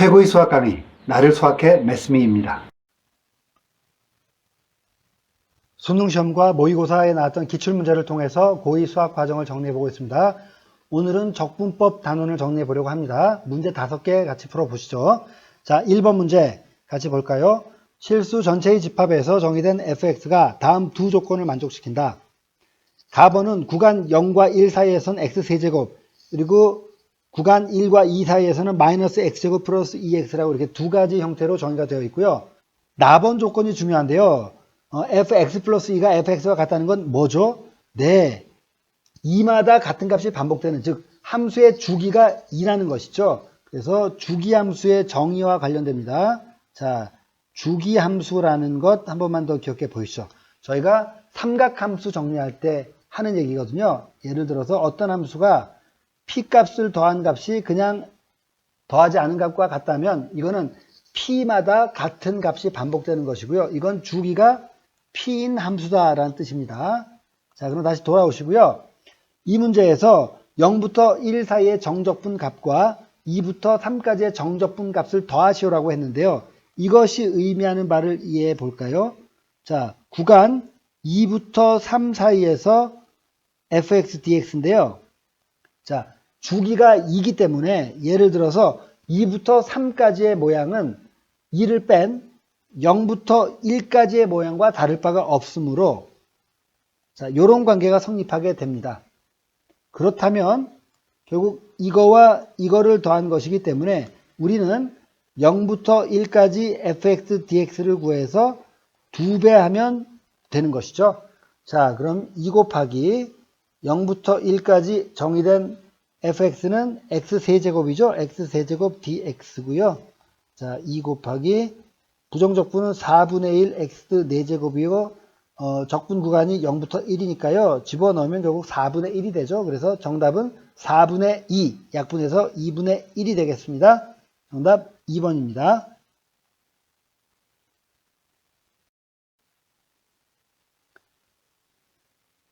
최고의 수학 강의, 나를 수학해 매스미입니다. 수능시험과 모의고사에 나왔던 기출문제를 통해서 고2 수학 과정을 정리해 보고 있습니다. 오늘은 적분법 단원을 정리해 보려고 합니다. 문제 5개 같이 풀어보시죠. 자, 1번 문제 같이 볼까요? 실수 전체의 집합에서 정의된 fx가 다음 두 조건을 만족시킨다. 4번은 구간 0과 1 사이에선 x세제곱, 그리고 구간 1과 2 사이에서는 마이너스 x제곱 플러스 2x라고 이렇게 두 가지 형태로 정의가 되어 있고요. 나번 조건이 중요한데요. fx 플러스 2가 fx와 같다는 건 뭐죠? 네, 2마다 같은 값이 반복되는, 즉 함수의 주기가 2라는 것이죠. 그래서 주기함수의 정의와 관련됩니다. 자, 주기함수라는 것 한 번만 더 기억해 보시죠. 저희가 삼각함수 정리할 때 하는 얘기거든요. 예를 들어서 어떤 함수가 p값을 더한 값이 그냥 더하지 않은 값과 같다면 이거는 p마다 같은 값이 반복되는 것이고요. 이건 주기가 p인 함수다라는 뜻입니다. 자, 그럼 다시 돌아오시고요. 이 문제에서 0부터 1 사이의 정적분 값과 2부터 3까지의 정적분 값을 더하시오라고 했는데요. 이것이 의미하는 바를 이해해 볼까요? 자, 구간 2부터 3 사이에서 fx dx인데요. 자, 주기가 2이기 때문에 예를 들어서 2부터 3까지의 모양은 2를 뺀 0부터 1까지의 모양과 다를 바가 없으므로 자, 이런 관계가 성립하게 됩니다. 그렇다면 결국 이거와 이거를 더한 것이기 때문에 우리는 0부터 1까지 fx dx를 구해서 2배 하면 되는 것이죠. 자, 그럼 2 곱하기 0부터 1까지 정의된 fx는 x세제곱이죠. x세제곱 dx고요. 자, 2 곱하기 부정적분은 4분의 1 x 4제곱이고 적분 구간이 0부터 1이니까요. 집어넣으면 결국 4분의 1이 되죠. 그래서 정답은 4분의 2, 약분해서 2분의 1이 되겠습니다. 정답 2번입니다.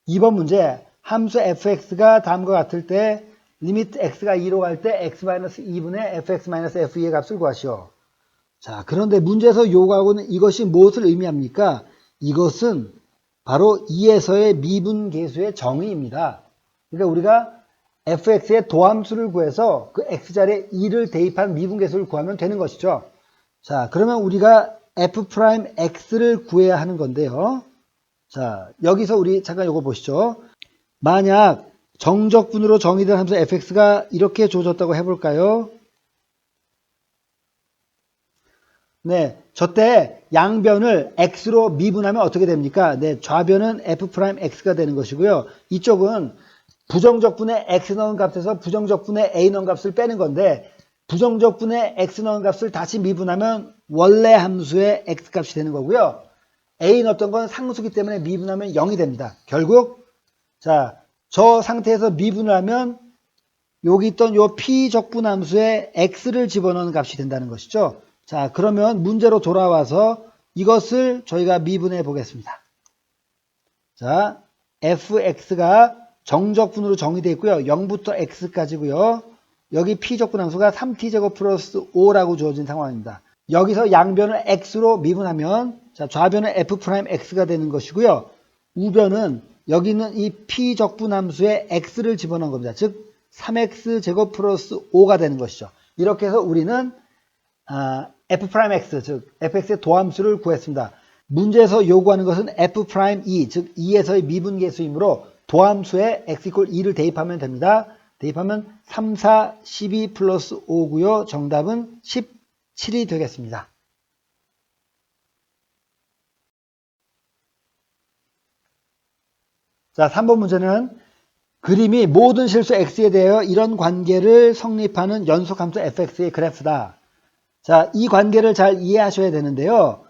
2번 문제, 함수 fx가 다음과 같을 때 리미트 x가 2로 갈 때 x-2분의 fx-fe의 값을 구하시오. 자, 그런데 문제에서 요구하고는 이것이 무엇을 의미합니까? 이것은 바로 2에서의 미분계수의 정의입니다. 그러니까 우리가 fx의 도함수를 구해서 그 x자리에 2를 대입한 미분계수를 구하면 되는 것이죠. 자, 그러면 우리가 f'x를 구해야 하는 건데요. 자, 여기서 우리 잠깐 요거 보시죠. 만약 정적분으로 정의된 함수 fx가 이렇게 주어졌다고 해볼까요? 네, 저때 양변을 x로 미분하면 어떻게 됩니까? 네, 좌변은 f'x가 되는 것이고요. 이쪽은 부정적분에 x 넣은 값에서 부정적분에 a 넣은 값을 빼는 건데 부정적분에 x 넣은 값을 다시 미분하면 원래 함수의 x 값이 되는 거고요. a 넣었던 건 상수기 때문에 미분하면 0이 됩니다. 결국 자, 저 상태에서 미분을 하면 여기 있던 요 p적분 함수에 x를 집어넣는 값이 된다는 것이죠. 자, 그러면 문제로 돌아와서 이것을 저희가 미분해 보겠습니다. 자, fx가 정적분으로 정의되어 있고요. 0부터 x까지고요. 여기 p적분 함수가 3t제곱 플러스 5라고 주어진 상황입니다. 여기서 양변을 x로 미분하면 자, 좌변은 f'x가 되는 것이고요. 우변은 여기 있는 이 p적분 함수에 x를 집어넣은 겁니다. 즉 3x제곱 플러스 5가 되는 것이죠. 이렇게 해서 우리는 f'x, 즉 fx의 도함수를 구했습니다. 문제에서 요구하는 것은 f'2, 즉 2에서의 미분계수이므로 도함수에 x = 2를 대입하면 됩니다. 대입하면 3, 4, 12 플러스 5고요. 정답은 17이 되겠습니다. 자, 3번 문제는 그림이 모든 실수 x에 대하여 이런 관계를 성립하는 연속함수 fx의 그래프다. 자, 이 관계를 잘 이해하셔야 되는데요.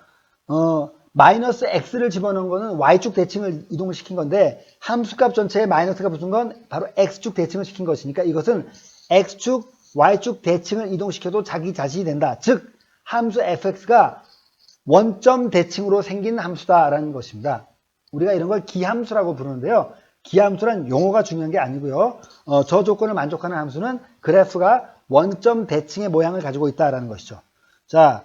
마이너스 x를 집어넣은 거는 y축 대칭을 이동시킨 건데 함수값 전체에 마이너스가 붙은 건 바로 x축 대칭을 시킨 것이니까 이것은 x축, y축 대칭을 이동시켜도 자기 자신이 된다. 즉 함수 fx가 원점 대칭으로 생긴 함수다라는 것입니다. 우리가 이런 걸 기함수라고 부르는데요. 기함수란 용어가 중요한 게 아니고요. 저 조건을 만족하는 함수는 그래프가 원점 대칭의 모양을 가지고 있다라는 것이죠. 자,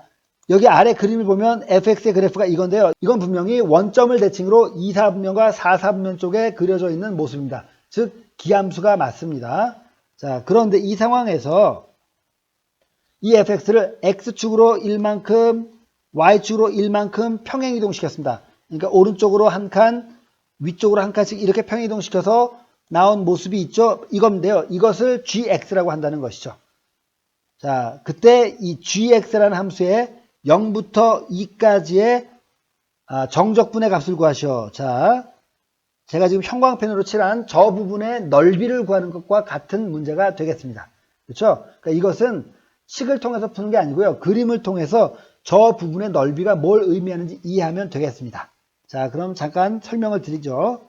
여기 아래 그림을 보면 fx의 그래프가 이건데요. 이건 분명히 원점을 대칭으로 2사분면과 4사분면 쪽에 그려져 있는 모습입니다. 즉 기함수가 맞습니다. 자, 그런데 이 상황에서 이 fx를 x축으로 1만큼 y축으로 1만큼 평행이동시켰습니다. 그러니까 오른쪽으로 한 칸, 위쪽으로 한 칸씩 이렇게 평행이동시켜서 나온 모습이 있죠. 이건데요. 이것을 gx라고 한다는 것이죠. 자, 그때 이 gx라는 함수에 0부터 2까지의 정적분의 값을 구하시오. 자, 제가 지금 형광펜으로 칠한 저 부분의 넓이를 구하는 것과 같은 문제가 되겠습니다. 그렇죠? 그러니까 이것은 식을 통해서 푸는 게 아니고요. 그림을 통해서 저 부분의 넓이가 뭘 의미하는지 이해하면 되겠습니다. 자, 그럼 잠깐 설명을 드리죠.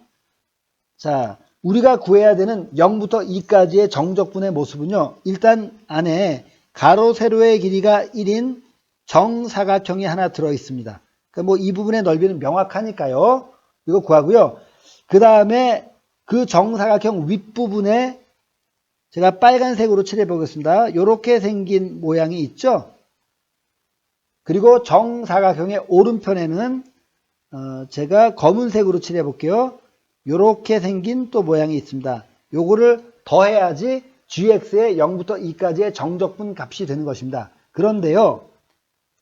자, 우리가 구해야 되는 0부터 2까지의 정적분의 모습은요. 일단 안에 가로 세로의 길이가 1인 정사각형이 하나 들어 있습니다. 그러니까 뭐 이 부분의 넓이는 명확하니까요. 이거 구하고요. 그 다음에 그 정사각형 윗부분에 제가 빨간색으로 칠해 보겠습니다. 이렇게 생긴 모양이 있죠. 그리고 정사각형의 오른편에는 제가 검은색으로 칠해 볼게요. 이렇게 생긴 또 모양이 있습니다. 요거를 더해야지 gx의 0부터 2까지의 정적분 값이 되는 것입니다. 그런데요.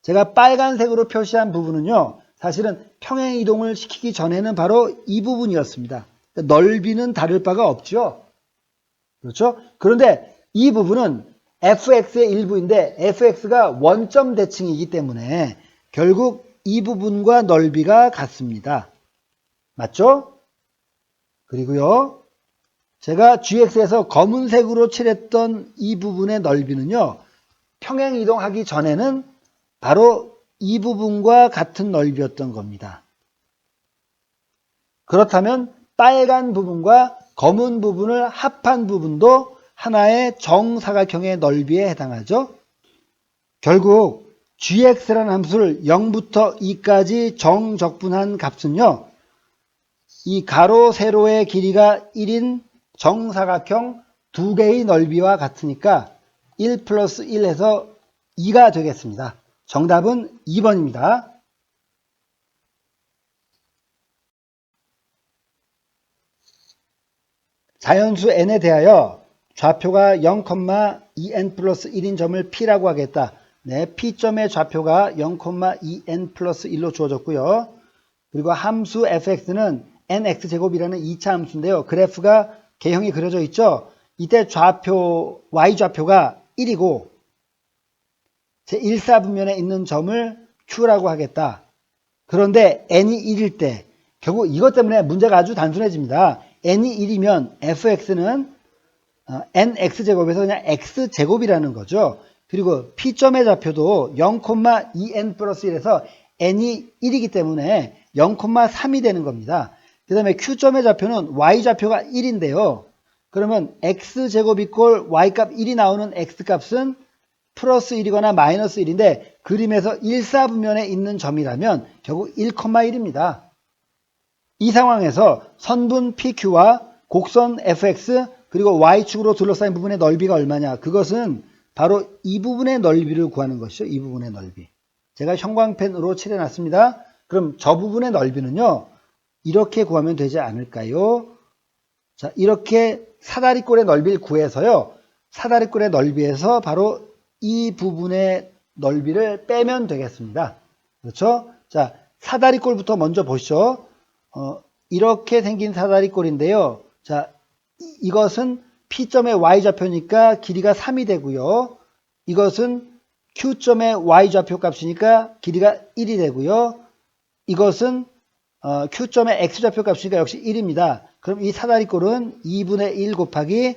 제가 빨간색으로 표시한 부분은요. 사실은 평행이동을 시키기 전에는 바로 이 부분이었습니다. 넓이는 다를 바가 없죠. 그렇죠? 그런데 이 부분은 fx의 일부인데 fx가 원점 대칭이기 때문에 결국 이 부분과 넓이가 같습니다. 맞죠? 그리고요. 제가 gx에서 검은색으로 칠했던 이 부분의 넓이는요. 평행이동하기 전에는 바로 이 부분과 같은 넓이였던 겁니다. 그렇다면 빨간 부분과 검은 부분을 합한 부분도 하나의 정사각형의 넓이에 해당하죠. 결국 gx라는 함수를 0부터 2까지 정적분한 값은요. 이 가로 세로의 길이가 1인 정사각형 두 개의 넓이와 같으니까 1 플러스 1 해서 2가 되겠습니다. 정답은 2번입니다. 자연수 n에 대하여 좌표가 0,2n 플러스 1인 점을 P라고 하겠다. 네, P점의 좌표가 0,2n 플러스 1로 주어졌고요. 그리고 함수 fx는 nx제곱이라는 2차 함수인데요. 그래프가 개형이 그려져 있죠. 이때 좌표, y좌표가 1이고 제1사분면에 있는 점을 Q라고 하겠다. 그런데 n이 1일 때 결국 이것 때문에 문제가 아주 단순해집니다. n이 1이면 fx는 nx제곱에서 그냥 x제곱이라는 거죠. 그리고 P점의 좌표도 0,2n 플러스 1에서 n이 1이기 때문에 0,3이 되는 겁니다. 그 다음에 Q점의 좌표는 y좌표가 1인데요. 그러면 x제곱 이꼴 y값 1이 나오는 x값은 플러스 1이거나 마이너스 1인데 그림에서 1사분면에 있는 점이라면 결국 1,1입니다. 이 상황에서 선분 PQ와 곡선 FX 그리고 Y축으로 둘러싸인 부분의 넓이가 얼마냐? 그것은 바로 이 부분의 넓이를 구하는 것이죠. 이 부분의 넓이. 제가 형광펜으로 칠해놨습니다. 그럼 저 부분의 넓이는요. 이렇게 구하면 되지 않을까요? 자, 이렇게 사다리꼴의 넓이를 구해서요. 사다리꼴의 넓이에서 바로 이 부분의 넓이를 빼면 되겠습니다. 그렇죠? 자, 사다리꼴부터 먼저 보시죠. 이렇게 생긴 사다리꼴인데요. 자, 이것은 P점의 Y좌표니까 길이가 3이 되고요. 이것은 Q점의 Y좌표 값이니까 길이가 1이 되고요. 이것은 Q점의 X좌표 값이니까 역시 1입니다. 그럼 이 사다리꼴은 2분의 1 곱하기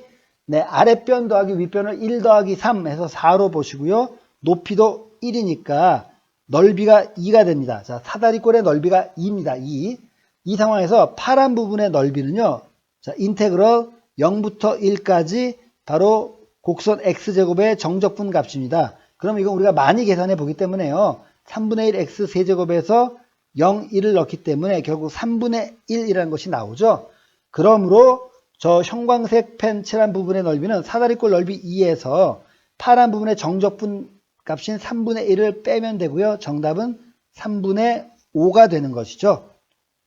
아랫변 더하기 윗변을 1 더하기 3 해서 4로 보시고요. 높이도 1이니까 넓이가 2가 됩니다. 자, 사다리꼴의 넓이가 2입니다. 2. 이 상황에서 파란 부분의 넓이는요. 자, 인테그럴 0부터 1까지 바로 곡선 x제곱의 정적분 값입니다. 그럼 이건 우리가 많이 계산해 보기 때문에요. 3분의 1 x 세제곱에서 0, 1을 넣기 때문에 결국 3분의 1이라는 것이 나오죠. 그러므로 저 형광색 펜 칠한 부분의 넓이는 사다리꼴 넓이 2에서 파란 부분의 정적분 값인 3분의 1을 빼면 되고요. 정답은 3분의 5가 되는 것이죠.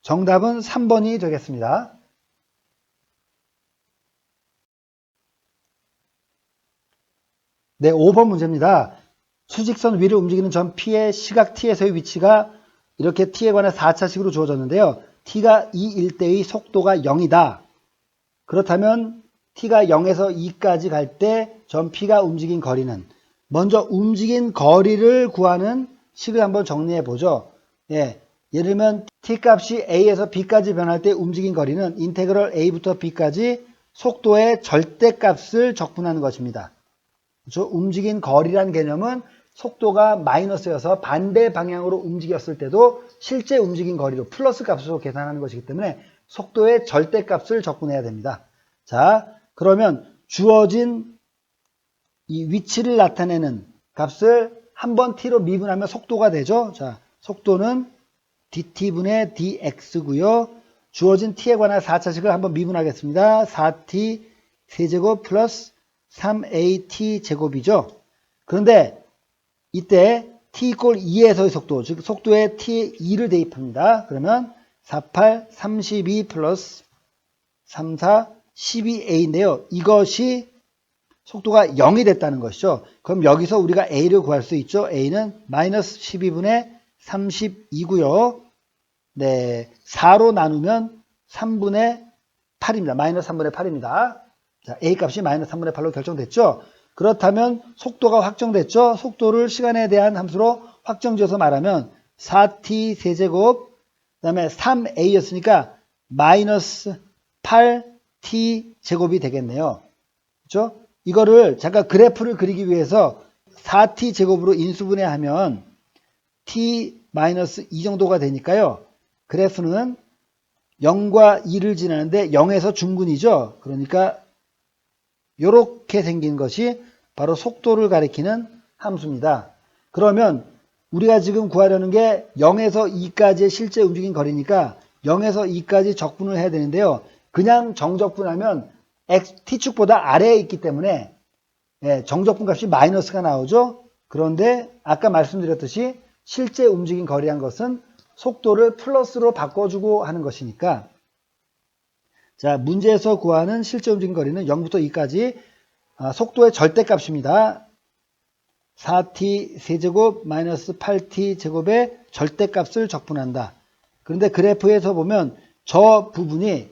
정답은 3번이 되겠습니다. 네, 5번 문제입니다. 수직선 위를 움직이는 점 P의 시각 T에서의 위치가 이렇게 T에 관한 4차식으로 주어졌는데요. T가 2일 때의 속도가 0이다. 그렇다면 T가 0에서 2까지 갈 때 점 P가 움직인 거리는, 먼저 움직인 거리를 구하는 식을 한번 정리해 보죠. 예, 예를 들면 T 값이 A에서 B까지 변할 때 움직인 거리는 인테그럴 A부터 B까지 속도의 절대값을 적분하는 것입니다. 그렇죠? 움직인 거리란 개념은 속도가 마이너스여서 반대 방향으로 움직였을 때도 실제 움직인 거리로 플러스 값으로 계산하는 것이기 때문에 속도의 절대값을 적분해야 됩니다. 자, 그러면 주어진 이 위치를 나타내는 값을 한번 t로 미분하면 속도가 되죠. 자, 속도는 dt분의 dx고요. 주어진 t에 관한 4차식을 한번 미분하겠습니다. 4t 세제곱 플러스 3at 제곱이죠. 그런데 이때 t 이퀄 2에서의 속도, 즉 속도에 t 2를 대입합니다. 그러면 48, 32 플러스 34, 12a인데요. 이것이 속도가 0이 됐다는 것이죠. 그럼 여기서 우리가 a를 구할 수 있죠. a는 마이너스 12분의 32고요. 네, 4로 나누면 3분의 8입니다. 마이너스 3분의 8입니다. 자, a 값이 마이너스 3분의 8로 결정됐죠. 그렇다면 속도가 확정됐죠. 속도를 시간에 대한 함수로 확정지어서 말하면 4t 세제곱, 그 다음에 3a였으니까 마이너스 8t 제곱이 되겠네요. 그렇죠? 이거를 잠깐 그래프를 그리기 위해서 4t 제곱으로 인수분해하면 t 마이너스 2 정도가 되니까요. 그래프는 0과 2를 지나는데 0에서 중근이죠. 그러니까 이렇게 생긴 것이 바로 속도를 가리키는 함수입니다. 그러면 우리가 지금 구하려는 게 0에서 2까지의 실제 움직인 거리니까 0에서 2까지 적분을 해야 되는데요. 그냥 정적분하면 t축보다 아래에 있기 때문에 정적분 값이 마이너스가 나오죠. 그런데 아까 말씀드렸듯이 실제 움직인 거리한 것은 속도를 플러스로 바꿔주고 하는 것이니까, 자, 문제에서 구하는 실제 움직인 거리는 0부터 2까지 속도의 절대값입니다. 4t 세제곱 마이너스 8t 제곱의 절대값을 적분한다. 그런데 그래프에서 보면 저 부분이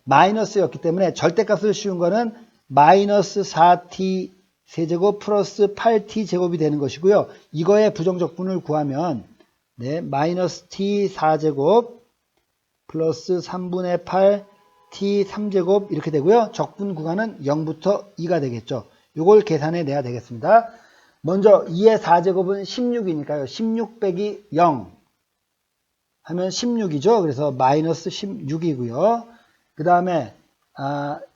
마이너스였기 때문에 절대값을 씌운 거는 마이너스 4t 세제곱 플러스 8t 제곱이 되는 것이고요. 이거의 부정적분을 구하면 마이너스 t 4제곱 플러스 3분의 8 t 3제곱 이렇게 되고요. 적분 구간은 0부터 2가 되겠죠. 이걸 계산해 내야 되겠습니다. 먼저 2의 4제곱은 16이니까요. 16 빼기 0 하면 16이죠. 그래서 마이너스 16이고요. 그 다음에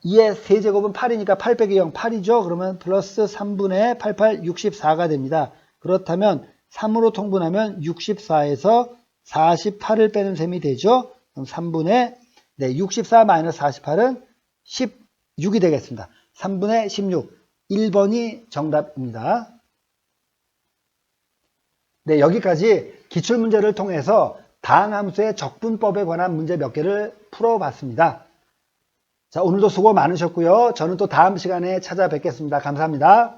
2의 세제곱은 8이니까 8 빼기 0 8이죠. 그러면 플러스 3분의 88 64가 됩니다. 그렇다면 3으로 통분하면 64에서 48을 빼는 셈이 되죠. 그럼 3분의 64 마이너스 48은 16이 되겠습니다. 3분의 16. 1번이 정답입니다. 네, 여기까지 기출문제를 통해서 다항함수의 적분법에 관한 문제 몇 개를 풀어봤습니다. 자, 오늘도 수고 많으셨고요. 저는 또 다음 시간에 찾아뵙겠습니다. 감사합니다.